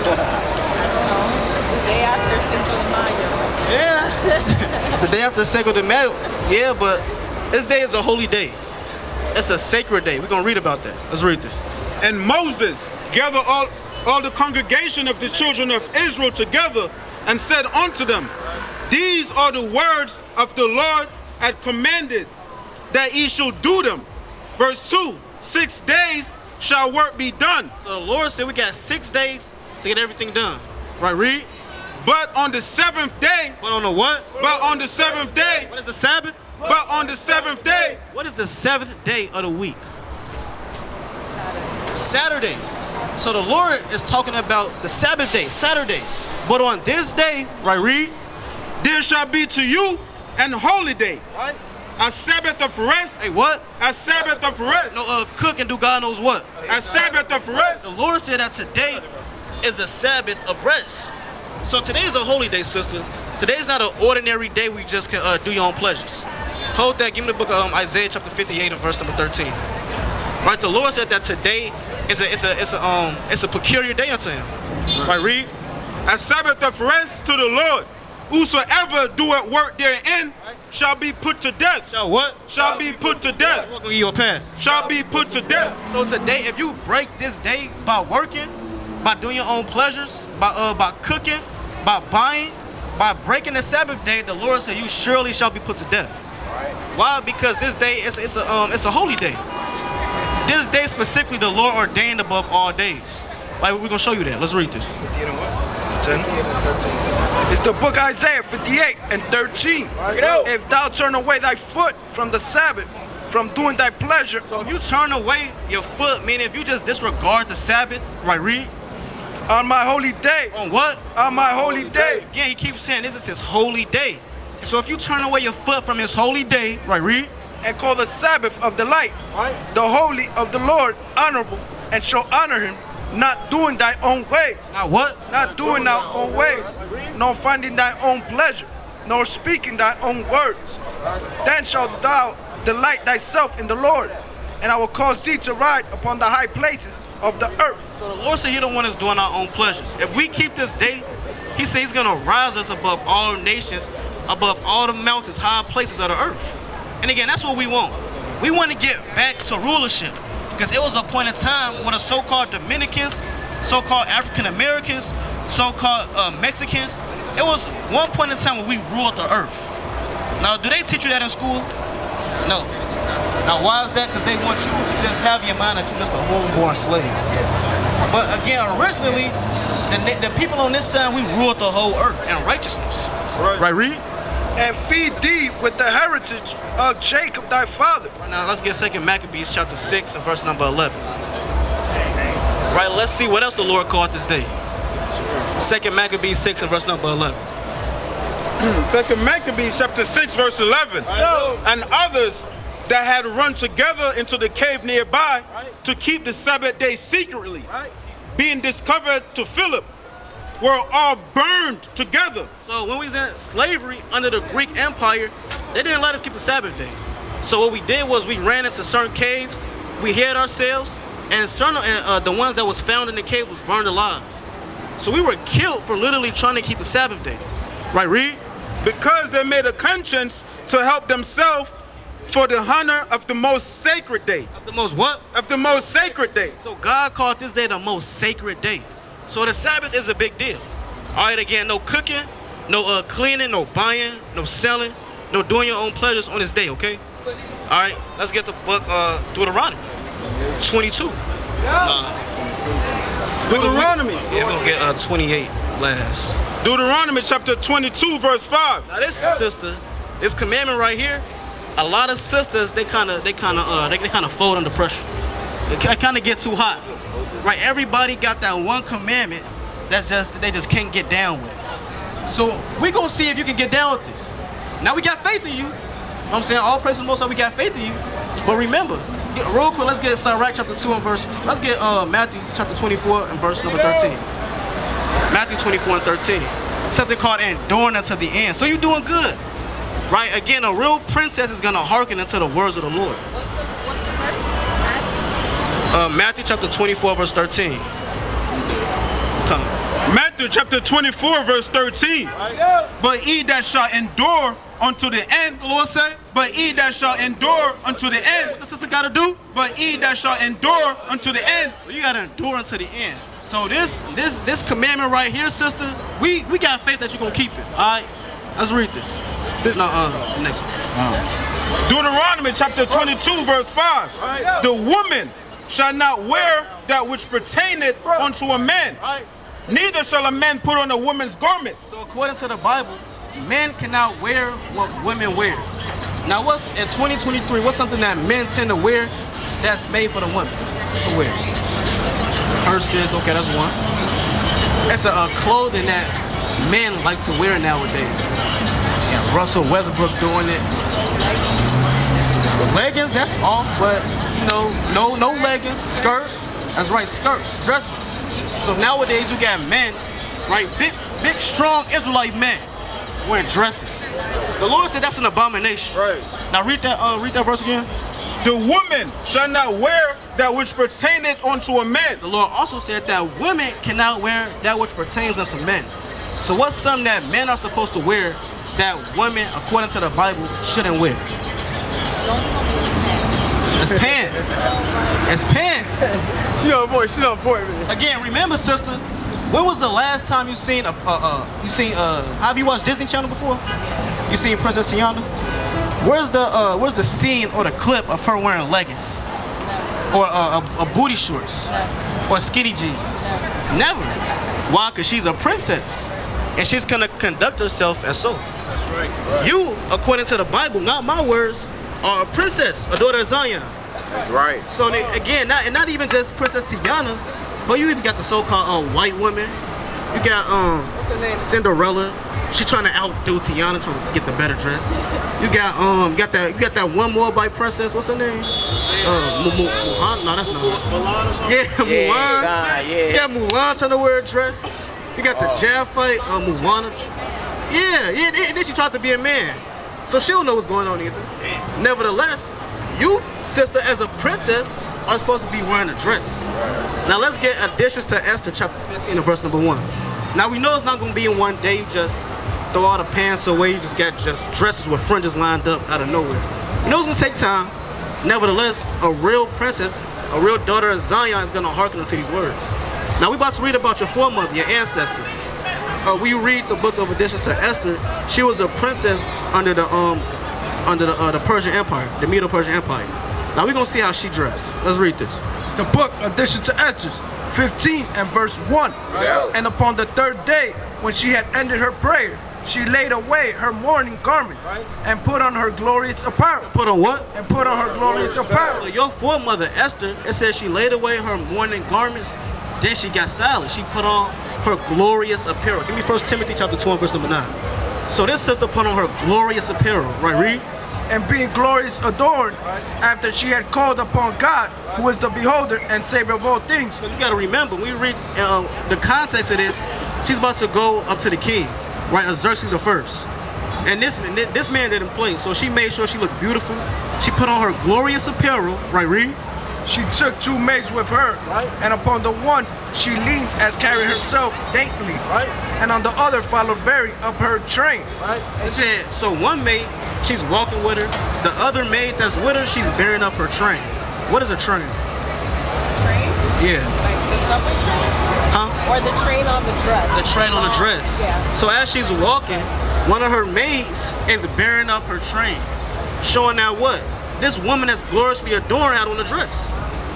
The day after Cinco de Mayo. Yeah. It's the day after Cinco de Mayo. Yeah, but this day is a holy day. It's a sacred day. We're going to read about that. Let's read this. And Moses gathered all the congregation of the children of Israel together and said unto them, these are the words of the Lord had commanded, that ye shall do them. Verse 2, 6 days shall work be done. So the Lord said we got 6 days to get everything done. Right, read. But on the seventh day, But on the what? but on the seventh day, What is the Sabbath? but on the seventh day, What is the 7th day of the week? Saturday. So the Lord is talking about the Sabbath day, Saturday. But on this day, right, read. there shall be to you an holy day, Right. a Sabbath of rest, Hey, what? a Sabbath of rest, No, cook and do God knows what. a Sabbath of rest. The Lord said that today is a Sabbath of rest. So today is a holy day, sister. Today is not an ordinary day we just can do your own pleasures. Hold that. Give me the book of Isaiah chapter 58 and verse number 13. Right, the Lord said that today is a peculiar day unto him. Right, read. A Sabbath of rest to the Lord. Whosoever doeth work therein shall be put to death. Shall what? Shall be put to death. We're gonna give you a pass. Shall be put to death. So today, if you break this day by working, by doing your own pleasures, by cooking, by buying, by breaking the Sabbath day, the Lord said you surely shall be put to death. Why? Because this day it's a holy day. This day specifically the Lord ordained above all days. Like we're gonna show you that. Let's read this. It's the book Isaiah 58 and 13. If thou turn away thy foot from the Sabbath, from doing thy pleasure, So if you turn away your foot, meaning if you just disregard the Sabbath, right, read. on my holy day, On what? on my holy day, Again, he keeps saying this is his holy day. So if you turn away your foot from his holy day, right, read. and call the Sabbath of the light, the holy of the Lord honorable, and shall honor him, not doing thy own ways, Now what? not doing thy own ways, nor finding thy own pleasure, nor speaking thy own words. Then shalt thou delight thyself in the Lord, and I will cause thee to ride upon the high places of the earth. So the Lord said he don't want us doing our own pleasures. If we keep this day, he said he's gonna rise us above all nations above all the mountains, high places of the earth. And again, that's what we want. We want to get back to rulership, because it was a point in time where the so-called Dominicans, so-called African Americans, so-called Mexicans, it was one point in time where we ruled the earth. Now, do they teach you that in school? No. Now, why is that? Because they want you to just have your mind that you're just a homeborn slave. But again, originally, the people on this side, we ruled the whole earth in righteousness. Right, read? And feed thee with the heritage of Jacob thy father. Right, now, let's get 2 Maccabees chapter 6 and verse number 11. Right, let's see what else the Lord called this day. 2 Maccabees 6 and verse number 11. 2 Maccabees chapter 6 verse 11. And others that had run together into the cave nearby to keep the Sabbath day secretly, being discovered to Philip, were all burned together. So when we was in slavery under the Greek Empire, they didn't let us keep the Sabbath day. So what we did was we ran into certain caves, we hid ourselves, and certain the ones that was found in the caves was burned alive. So we were killed for literally trying to keep the Sabbath day. Right, read? Because they made a conscience to help themselves for the honor of the most sacred day. Of the most what? Of the most sacred day. So God called this day the most sacred day. So the Sabbath is a big deal. All right, again, no cooking, no cleaning, no buying, no selling, no doing your own pleasures on this day, okay? All right, let's get the book Deuteronomy 22. Deuteronomy. Yeah, we're gonna get 28 last. Deuteronomy chapter 22 verse 5. Now this sister, this commandment right here, a lot of sisters they kind of fold under pressure. They kind of get too hot. Right? Everybody got that one commandment that's just they just can't get down with it. So we gonna see if you can get down with this. Now we got faith in you. You know what I'm saying, all praise to the Most High, we got faith in you. But remember, real quick, let's get Sirach chapter 2 and verse. Let's get Matthew chapter 24 and verse number 13. Matthew 24 and 13. Something called enduring unto the end. So you're doing good. Right? Again, a real princess is going to hearken unto the words of the Lord. What's the verse? Matthew chapter 24 verse 13. Come. Matthew chapter 24 verse 13. But ye that shall endure unto the end, The Lord say, but ye that shall endure unto the end, what the sister got to do? but ye that shall endure unto the end. So you got to endure unto the end. So this commandment right here, sisters, we got faith that you're going to keep it. All right? Let's read this. Next one. Deuteronomy chapter 22 verse 5. The woman shall not wear that which pertaineth unto a man, neither shall a man put on a woman's garment. So according to the Bible, men cannot wear what women wear. Now what's in 2023, what's something that men tend to wear that's made for the women to wear? Purses, okay, that's one. It's a clothing that men like to wear nowadays. Yeah, Russell Westbrook doing it. Leggings, that's off, but you know, no leggings, skirts. That's right, skirts, dresses. So nowadays you got men, right, big, strong Israelite men wearing dresses. The Lord said that's an abomination. Right. Now read that verse again. The woman shall not wear that which pertaineth unto a man. The Lord also said that women cannot wear that which pertains unto men. So what's something that men are supposed to wear that women, according to the Bible, shouldn't wear? It's pants. It's pants. She on point, man. Again, remember, sister, when was the last time you seen have you watched Disney Channel before? You seen Princess Tiana? Where's the scene or the clip of her wearing leggings? Or a booty shorts? Or skinny jeans? Never. Why? Because she's a princess. And she's gonna conduct herself as so. That's right. You, according to the Bible, not my words, are a princess, a daughter of Zion. That's right. So again, not even just Princess Tiana, but you even got the so-called white woman. You got what's her name, Cinderella. She trying to outdo Tiana, trying to get the better dress. You got that one Moabite princess. What's her name? Mulan. No, that's not her. Mulan or something? Yeah, Mulan. Yeah. Yeah, Mulan trying to wear a dress. You got the Japhite, Mulan. Yeah. And then she tried to be a man, so she don't know what's going on either. Damn. Nevertheless, you, sister, as a princess, are supposed to be wearing a dress. Right. Now let's get additions to Esther chapter 15 and verse number 1. Now we know it's not going to be in one day. You just throw all the pants away. You just got just dresses with fringes lined up out of nowhere. You know it's gonna take time. Nevertheless, a real princess, a real daughter of Zion is gonna hearken unto these words. Now we about to read about your foremother, your ancestor. We read the book of additions to Esther. She was a princess under the Persian Empire, the Medo-Persian Empire. Now we're gonna see how she dressed. Let's read this. The book, addition to Esther, 15 and verse 1. And upon the third day, when she had ended her prayer, she laid away her mourning garments and put on her glorious apparel. Put on what? And put on her glorious apparel. So your foremother Esther, it says she laid away her mourning garments, then she got stylish. She put on her glorious apparel. Give me 1 Timothy chapter 2 and verse number 9. So this sister put on her glorious apparel, right? Read. And being glorious adorned, after she had called upon God, who is the beholder and savior of all things. Because you got to remember, when we read the context of this, she's about to go up to the king, right? Xerxes the first. And this man didn't play, so she made sure she looked beautiful. She put on her glorious apparel, right? Read. She took 2 maids with her, and upon the one she leaned as carried herself daintily, and on the other followed bearing up her train. It said, so one maid, she's walking with her. The other maid that's with her, she's bearing up her train. What is a train? Train? Yeah. Like the subway train? Huh? Or the train on the dress? The train on the dress. Yeah. So as she's walking, one of her maids is bearing up her train, showing that what? This woman that's gloriously adorned out on the dress.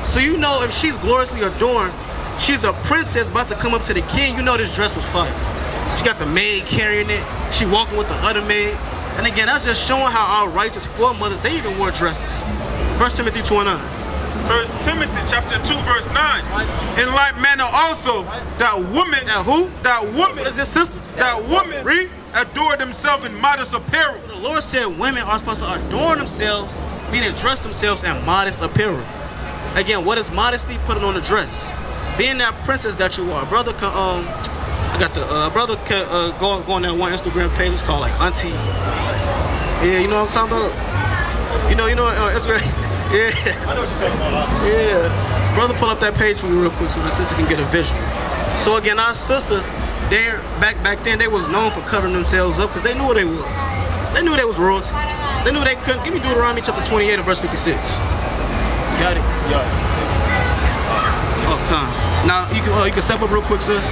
So you know if she's gloriously adorned, she's a princess about to come up to the king, you know this dress was fire. She got the maid carrying it, she walking with the other maid. And again, that's just showing how our righteous foremothers, they even wore dresses. 1 Timothy 2 and 9. 1 Timothy chapter 2 verse 9. In like manner also, that woman. Now who? That woman. What is this sister? That woman. Read. Adore themselves in modest apparel. The Lord said women are supposed to adorn themselves, meaning dress themselves in modest apparel. Again, what is modesty? Put it on the dress. Being that princess that you are. Brother can, brother can go on that one Instagram page. It's called like Auntie. Yeah, you know what I'm talking about? You know, Instagram. Yeah. I know what you're talking about. Yeah. Brother, pull up that page for me real quick so my sister can get a vision. So again, our sisters, they're back then, they was known for covering themselves up because they knew what they was. They knew they was royalty. They knew they couldn't. Give me Deuteronomy chapter 28 and verse 56. Got it? Yeah. Okay. Now you can step up real quick, sis.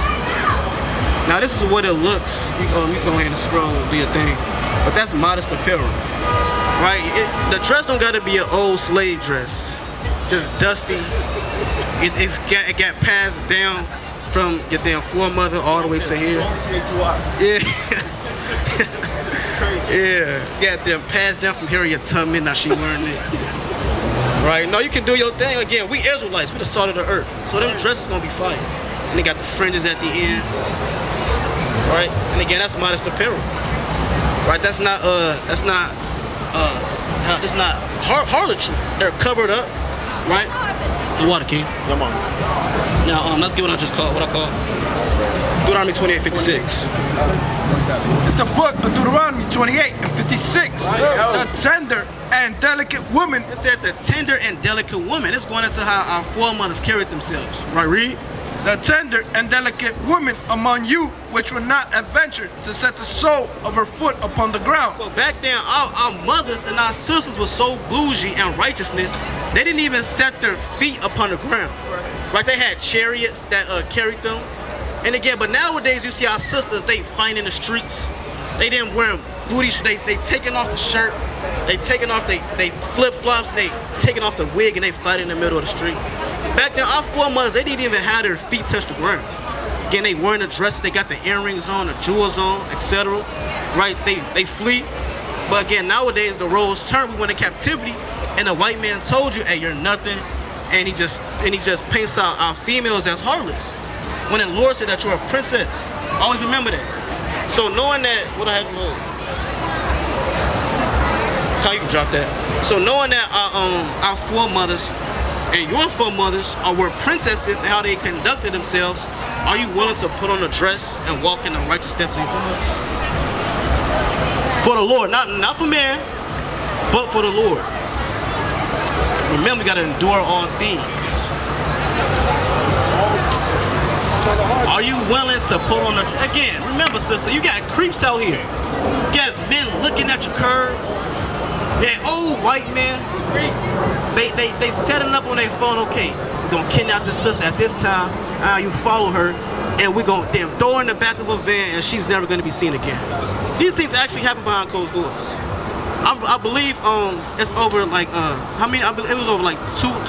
Now this is what it looks. You go ahead and scroll and do your thing. But that's modest apparel, right? The dress don't gotta be an old slave dress, just dusty. It got passed down from your damn foremother all the way to here. Only see their 2 eyes. Yeah. It's crazy. Yeah. Got them passed down from here to your tummy. Now she wearing it. Right? No, you can do your thing. Again, we Israelites, we the salt of the earth. So them dresses gonna be fire. And they got the fringes at the end. Right? And again, that's modest apparel. Right? That's not harlotry. They're covered up. Right? The water king. Come on. Now let's get what I just called. What I call Deuteronomy 28:56. It's the book of Deuteronomy 28 and 56. The tender and delicate woman. It said the tender and delicate woman. It's going into how our foremothers carried themselves. Right, read? The tender and delicate woman among you, which will not adventure to set the sole of her foot upon the ground. So back then, our mothers and our sisters were so bougie and righteousness, they didn't even set their feet upon the ground. Right? They had chariots that carried them. And again, but nowadays you see our sisters, they fight in the streets. They didn't wear booty, they taking off the shirt, they taking off they flip-flops, they taking off the wig and they fight in the middle of the street. Back then, our foremothers, they didn't even have their feet touch the ground. Again, they wearing the dresses, they got the earrings on, the jewels on, etc. Right? They flee. But again, nowadays the roles turn. We went in captivity, and the white man told you, hey, you're nothing, and he just paints out our females as harlots. When the Lord said that you're a princess, always remember that. So knowing that, what I had to know, how you can drop that. So knowing that our foremothers and your foremothers were princesses and how they conducted themselves, are you willing to put on a dress and walk in the righteous steps of your foremothers? For the Lord, not for man, but for the Lord. Remember, we gotta endure all things. Are you willing to put on again, remember sister, you got creeps out here. You got men looking at your curves. That old white man, they setting up on their phone, okay, we're gonna kidnap the sister at this time, you follow her, and we're gonna throw her in the back of a van and she's never gonna be seen again. These things actually happen behind closed doors. I believe it's over like it was over like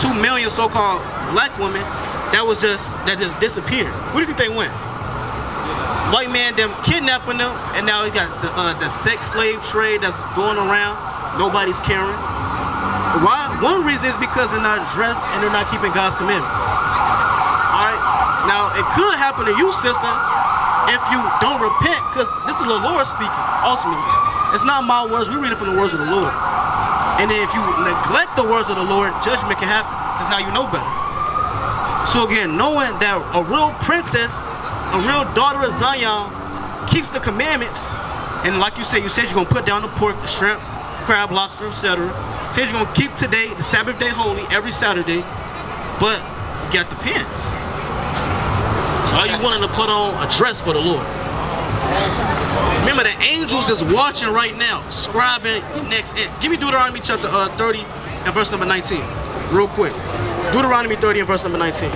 2 million so-called black women that just disappeared. Where do you think they went? White man them kidnapping them, and now you got the sex slave trade that's going around. Nobody's caring. Why? One reason is because they're not dressed and they're not keeping God's commandments. Alright? Now it could happen to you, sister, if you don't repent, because this is the Lord speaking, ultimately. It's not my words, we read it from the words of the Lord. And then if you neglect the words of the Lord, judgment can happen, because now you know better. So again, knowing that a real princess, a real daughter of Zion, keeps the commandments, and like you said you're gonna put down the pork, the shrimp, crab, lobster, etc. Says you're gonna keep today, the Sabbath day holy, every Saturday, but you got the pants. So are you willing to put on a dress for the Lord? Remember, the angels is watching right now, scribing next end. Give me Deuteronomy chapter 30 and verse number 19, real quick. Deuteronomy 30 and verse number 19.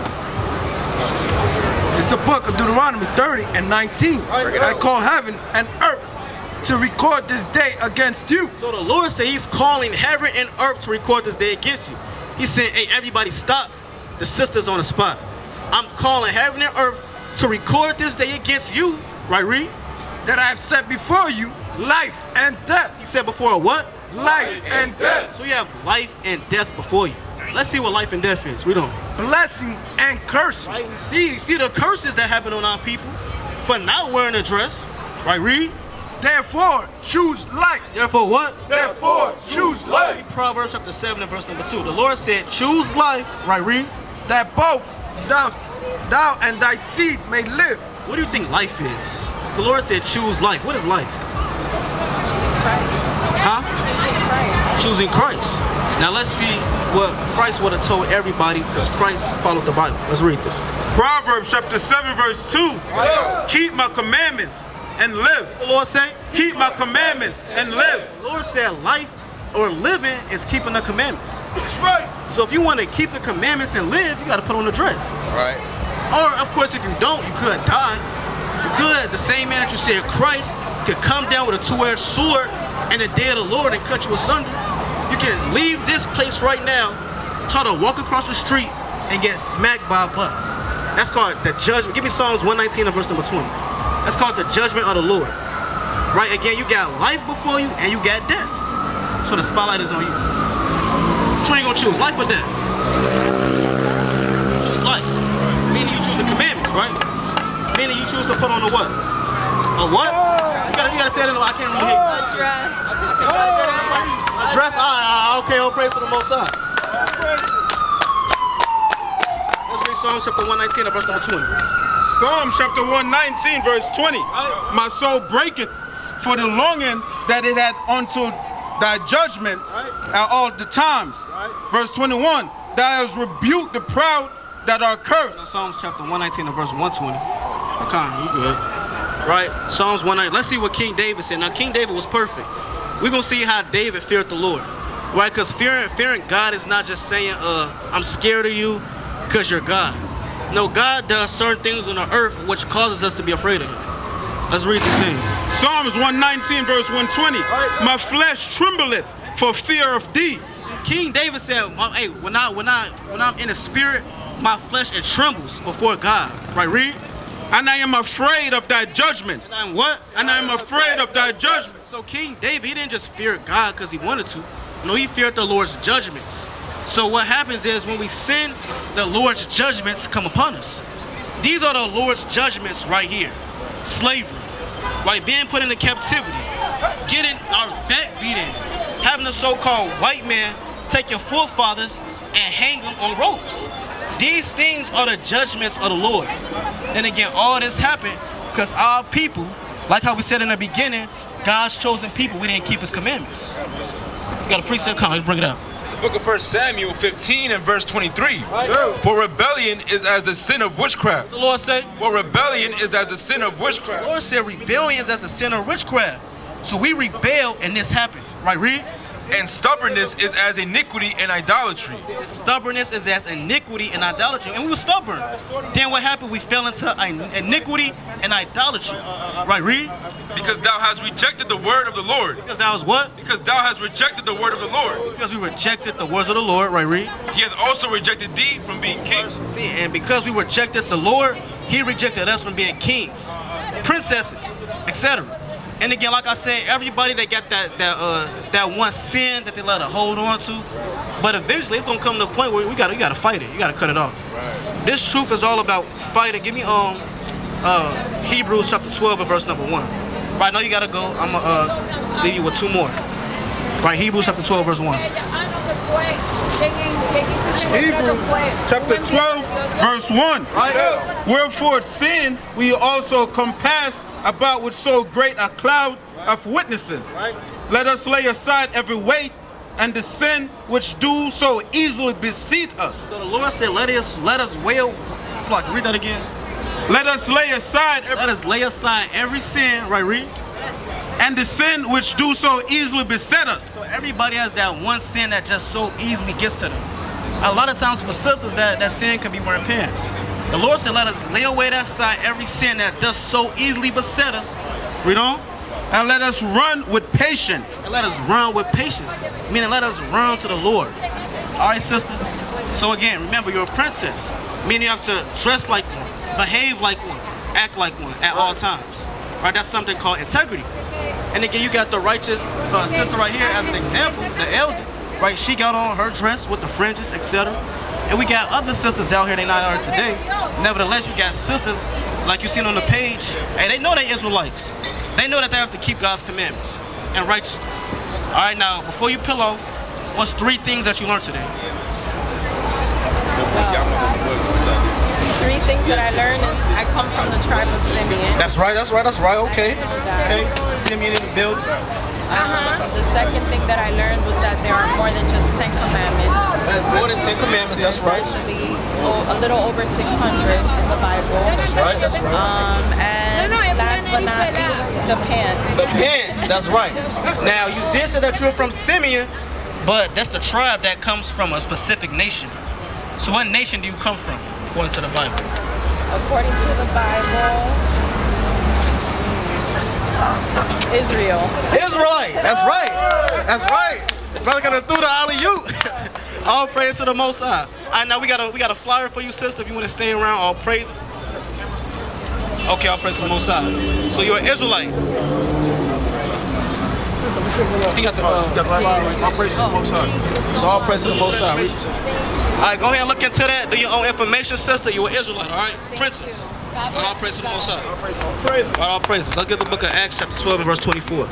It's the book of Deuteronomy 30 and 19. I call heaven and earth to record this day against you. So the Lord said he's calling heaven and earth to record this day against you. He said, hey, everybody stop. The sister's on the spot. I'm calling heaven and earth to record this day against you. Right, read? That I have set before you life and death. He said before what? Life and death. So you have life and death before you. Let's see what life and death is. We don't. Blessing and cursing. Right, you see the curses that happen on our people for not wearing a dress. Right, read? Therefore, choose life. Therefore what? Therefore, choose life. Read Proverbs chapter 7 and verse number 2. The Lord said, choose life. Right, read? That both thou and thy seed may live. What do you think life is? The Lord said, choose life. What is life? Huh? Choosing Christ. Now let's see what Christ would have told everybody, because Christ followed the Bible. Let's read this. Proverbs chapter 7 verse 2. Keep my commandments and live. The Lord said, keep my commandments and live. The Lord said life or living is keeping the commandments. That's right. So if you want to keep the commandments and live, you got to put on a dress. Right. Or of course, if you don't, you could die. You could, the same man that you said Christ could come down with a two-edged sword in the day of the Lord and cut you asunder. You can leave this place right now, try to walk across the street and get smacked by a bus. That's called the judgment. Give me Psalms 119 and verse number 20. That's called the judgment of the Lord. Right, again, you got life before you and you got death. So the spotlight is on you. Which one you gonna choose, life or death? Choose life. Meaning you choose the commandments, right? Meaning you choose to put on a what? A what? You gotta say it in the, I can't really hear you. A dress. Okay, you gotta say it in the language. A dress? Okay, all praise to the Most High. Let's read Psalms chapter 119 and verse number 20. Psalms chapter 119 verse 20. My soul breaketh for the longing that it had unto thy judgment at all the times. Verse 21. Thou hast rebuked the proud that are cursed. Psalms chapter 119 and verse 120. Okay, you good. Right? Psalms 119. Let's see what King David said. Now, King David was perfect. We're going to see how David feared the Lord. Right? Because fearing God is not just saying, I'm scared of you because you're God. No, God does certain things on the earth which causes us to be afraid of him. Let's read these things. Psalms 119 verse 120. My flesh trembleth for fear of thee. King David said, hey, when I'm in the spirit, my flesh it trembles before God. Right, read. And I am afraid of thy judgment. And I am what? And I am afraid of thy judgment. So King David, he didn't just fear God because he wanted to. No, he feared the Lord's judgments. So what happens is when we sin, the Lord's judgments come upon us. These are the Lord's judgments right here. Slavery, right? Being put into captivity, getting our back beaten, having a so-called white man take your forefathers and hang them on ropes. These things are the judgments of the Lord. And again, all this happened because our people, like how we said in the beginning, God's chosen people, we didn't keep his commandments. You got a precept, come, let's bring it up. Book of 1 Samuel 15 and verse 23. For rebellion is as the sin of witchcraft. The Lord said, For rebellion is as the sin of the witchcraft. Lord said rebellion is as the sin of witchcraft. So we rebel and this happened. Right, read. And stubbornness is as iniquity and idolatry. Stubbornness is as iniquity and idolatry. And we were stubborn. Then what happened? We fell into iniquity and idolatry. Right, read. Because thou hast rejected the word of the Lord. Because that was what? Because thou hast rejected the word of the Lord. Because we rejected the words of the Lord. Right, read. He hath also rejected thee from being king. See, and because we rejected the Lord, he rejected us from being kings, princesses, etc. And again, like I said, everybody they got that one sin that they let her hold on to, but eventually it's gonna come to a point where you gotta fight it. You gotta cut it off. Right. This truth is all about fighting. Give me Hebrews chapter 12 and verse number 1. Right now you gotta go. I'm gonna leave you with two more. Right, Hebrews chapter 12 verse 1. Hebrews chapter 12 verse 1. Right. Wherefore sin we also compass about with so great a cloud of witnesses. Right. Let us lay aside every weight and the sin which do so easily beset us. So the Lord said, let us wail. It's like, read that again. Let us lay aside every sin. Right, read. and the sin which do so easily beset us. So everybody has that one sin that just so easily gets to them. A lot of times for sisters, that sin can be wearing pants. The Lord said, let us lay away that side every sin that does so easily beset us. Read on. And let us run with patience. And let us run with patience. Meaning let us run to the Lord. All right, sister? So again, remember, you're a princess. Meaning you have to dress like one, behave like one, act like one at all times. Right? That's something called integrity. And again, you got the righteous sister right here as an example, the elder. Right? She got on her dress with the fringes, etc. And we got other sisters out here, they not out today. Nevertheless, you got sisters, like you seen on the page, and they know they're Israelites. They know that they have to keep God's commandments and righteousness. All right, now, before you peel off, what's 3 things that you learned today? 3 things that I learned is I come from the tribe of Simeon. That's right. Okay. Simeon in the building. The second thing that I learned was that there are more than just 10 commandments. That's more than 10 commandments, that's right. Actually, a little over 600 in the Bible. That's right. And last but not least, the pants. The pants, that's right. Now, you did say that you're from Simeon, but that's the tribe that comes from a specific nation. So what nation do you come from, according to the Bible? According to the Bible, Israel. Israelite, that's right. Brother gonna throw the alley-oop. All praise to the Most High. All right, now we got a flyer for you, sister. If you want to stay around, all praises. Okay, all praise to the Most High. So you're an Israelite. He got the flyer right there. All praise to the Most High. So all praise to the Most High. All right, go ahead and look into that. Do your own information, sister. You're an Israelite, all right? Princess. All praise to the Most High. All praises. Let's get the book of Acts chapter 12 and verse 24.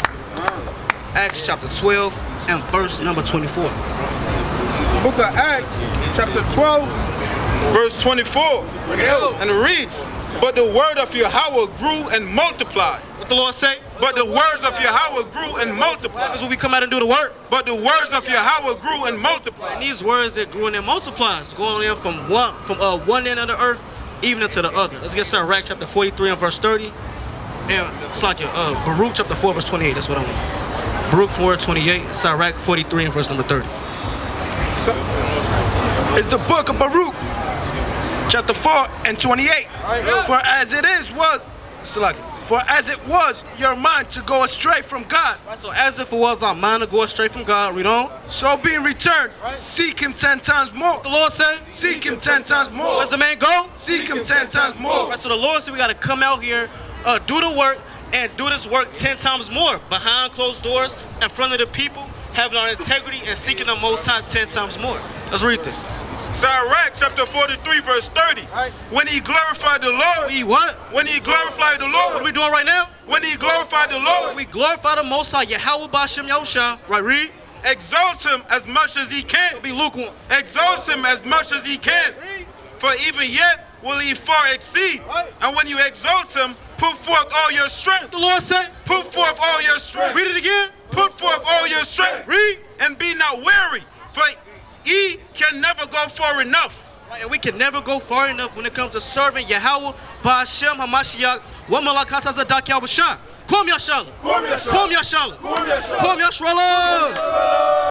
Acts chapter 12 and verse number 24. Book of Acts, chapter 12, verse 24. And it reads, but the word of Yahweh grew and multiplied. What the Lord say? But the words of Yahweh grew and multiplied. That's when we come out and do the work. But the words of Yahweh grew and multiplied. And these words that grew and they multiplies, going in from one end of the earth even into the other. Let's get Sirach chapter 43 and verse 30. And it's like Baruch chapter 4 verse 28. That's what I want. Baruch 4:28. Sirach 43 and verse number 30. It's the book of Baruch, chapter 4 and 28. For as it was your mind to go astray from God. Right, so as if it was our mind to go astray from God, read on. So being returned, seek him 10 times more. What the Lord said? Seek him 10 times more. Where's the man go? Seek him 10 times more. Right, so the Lord said we got to come out here, do the work, and do this work 10 times more. Behind closed doors, in front of the people, having our integrity and seeking the Most High 10 times more. Let's read this. Sirach chapter 43 verse 30. Right. When he glorified the Lord. We what? When he glorified the Lord. What are we doing right now? When he glorified the Lord. We glorify the Most High, Yahweh B'Shem Yahushua. Right, read. Exalts him as much as he can. Be lukewarm. Exalts him as much as he can. For even yet will he far exceed. Right. And when you exalt him, put forth all your strength. The Lord said. Put forth all your strength. Read it again. Put forth all your strength. Read. And be not weary. For He can never go far enough. Right, and we can never go far enough when it comes to serving Yahweh, Ba'ashem, HaMashiach, wa Malakata Zadak Yahweh. Kom Yashala. Kom Yashala. Kom Yashala.